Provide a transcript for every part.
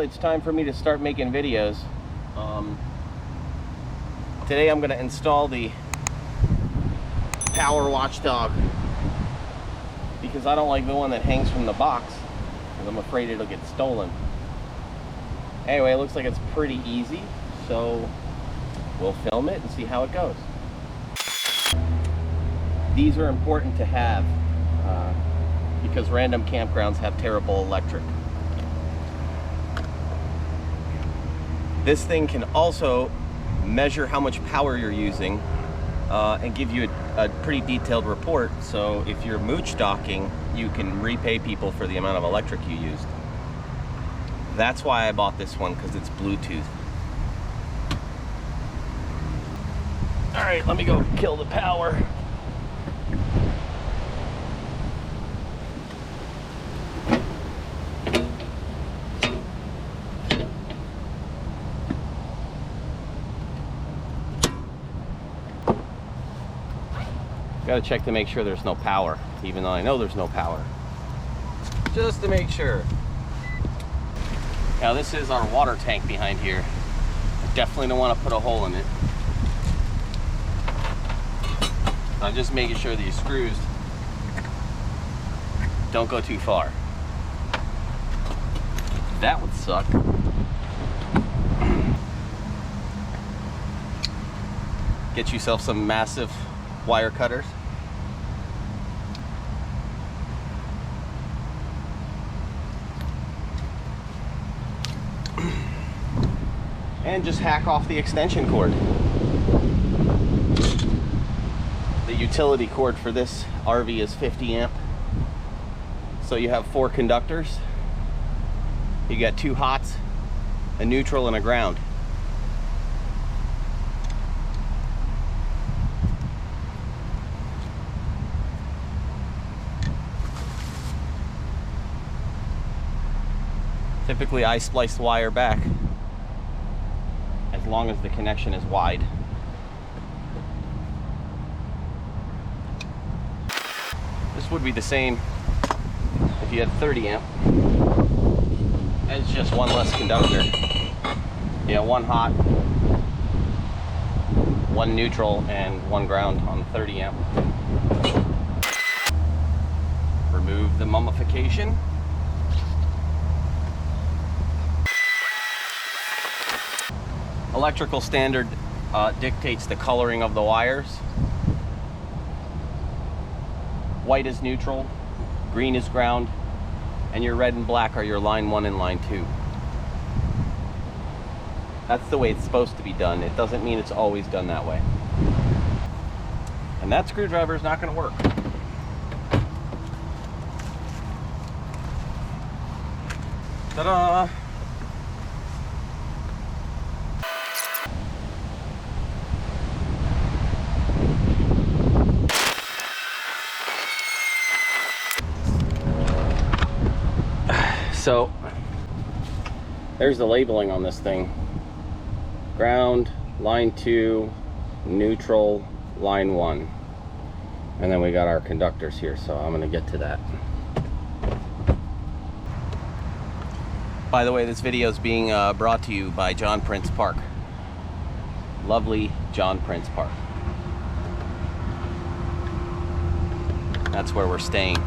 it's time for me to start making videos. Today I'm going to install the Power Watchdog because I don't like the one that hangs from the box because I'm afraid it'll get stolen. Anyway, it looks like it's pretty easy, so we'll film it and see how it goes. These are important to have because random campgrounds have terrible electric. This thing can also measure how much power you're using and give you a pretty detailed report, so if you're mooch docking, you can repay people for the amount of electric you used. That's why I bought this one, because it's Bluetooth. Alright, let me go kill the power. Gotta check to make sure there's no power, even though I know there's no power. Just to make sure. Now this is our water tank behind here. I definitely don't want to put a hole in it. I'm just making sure these screws don't go too far. That would suck. Get yourself some massive wire cutters. And just hack off the extension cord. The utility cord for this RV is 50 amp. So you have 4 conductors. You got 2 hots, a neutral, and a ground. Typically I splice the wire back as long as the connection is wide. This would be the same if you had 30 amp. It's just one less conductor. Yeah, 1 hot, 1 neutral, and 1 ground on 30 amp. Remove the mummification. Electrical standard dictates the coloring of the wires. White is neutral, green is ground, and your red and black are your line 1 and line 2. That's the way it's supposed to be done. It doesn't mean it's always done that way. And that screwdriver is not going to work. Ta-da! So there's the labeling on this thing. Ground, line 2, neutral, line 1. And then we got our conductors here, so I'm gonna get to that. By the way, this video is being brought to you by John Prince Park. Lovely John Prince Park. That's where we're staying.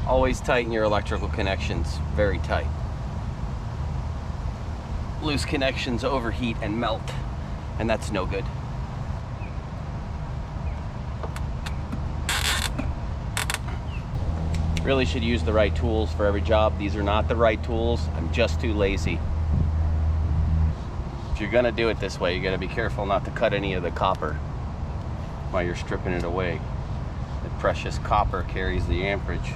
Always tighten your electrical connections, very tight. Loose connections overheat and melt, and that's no good. Really should use the right tools for every job. These are not the right tools. I'm just too lazy. If you're gonna do it this way, you gotta be careful not to cut any of the copper while you're stripping it away. The precious copper carries the amperage.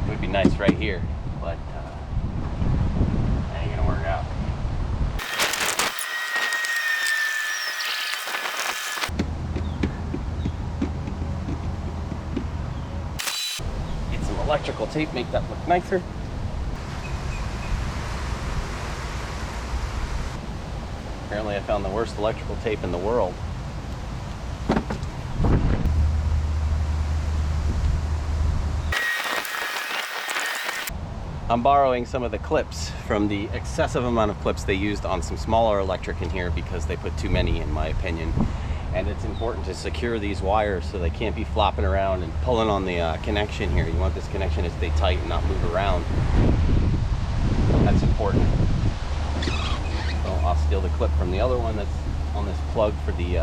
Would be nice right here, but that ain't gonna work out. Get some electrical tape, make that look nicer. Apparently I found the worst electrical tape in the world. I'm borrowing some of the clips from the excessive amount of clips they used on some smaller electric in here because they put too many, in my opinion. And it's important to secure these wires so they can't be flopping around and pulling on the connection here. You want this connection to stay tight and not move around. That's important. So I'll steal the clip from the other one that's on this plug for the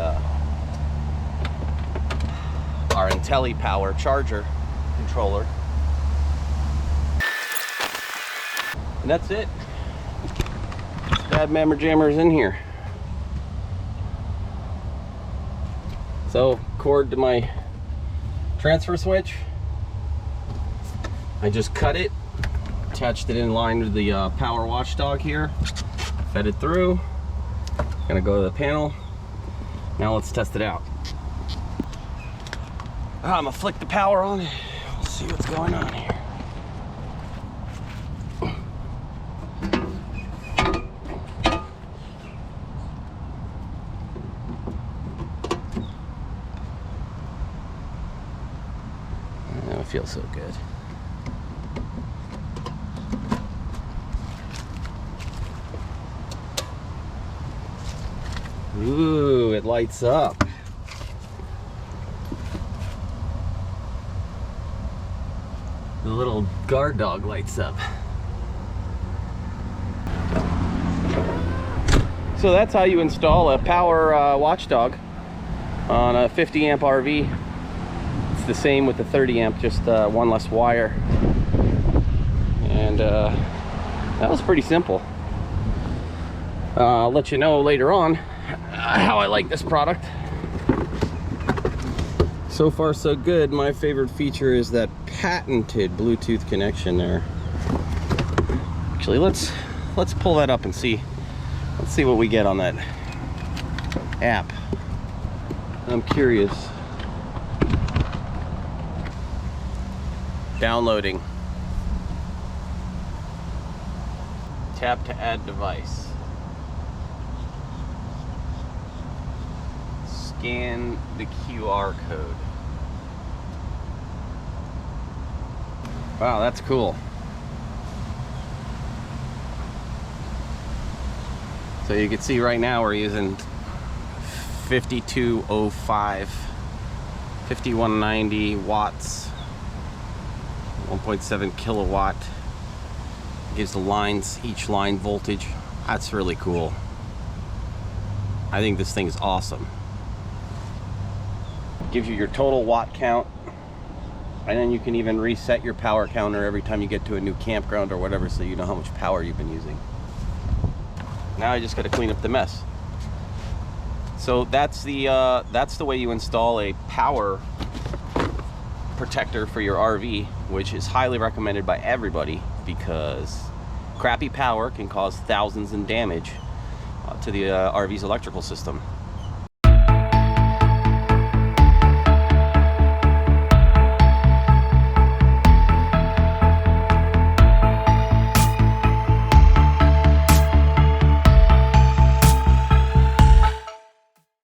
our Power charger controller. And that's it. Bad mammer jammer is in here. So, cord to my transfer switch. I just cut it, attached it in line with the Power Watchdog here, fed it through. Gonna go to the panel. Now let's test it out. I'm gonna flick the power on. Let's see what's going on here. Oh, it feels so good. Ooh, it lights up. The little guard dog lights up. So that's how you install a Power Watchdog on a 50 amp RV. It's the same with the 30 amp, just one less wire. And that was pretty simple. I'll let you know later on how I like this product. So far so good. My favorite feature is that patented Bluetooth connection there. Actually, let's pull that up and see. Let's see what we get on that app. I'm curious. Downloading. Tap to add device. Scan the QR code. Wow, that's cool. So you can see right now we're using 5205, 5190 watts, 1.7 kilowatt. Gives the lines, each line voltage. That's really cool. I think this thing is awesome. Gives you your total watt count, and then you can even reset your power counter every time you get to a new campground or whatever, so you know how much power you've been using. Now I just got to clean up the mess. So that's the way you install a power protector for your RV, which is highly recommended by everybody because crappy power can cause thousands in damage to the RV's electrical system.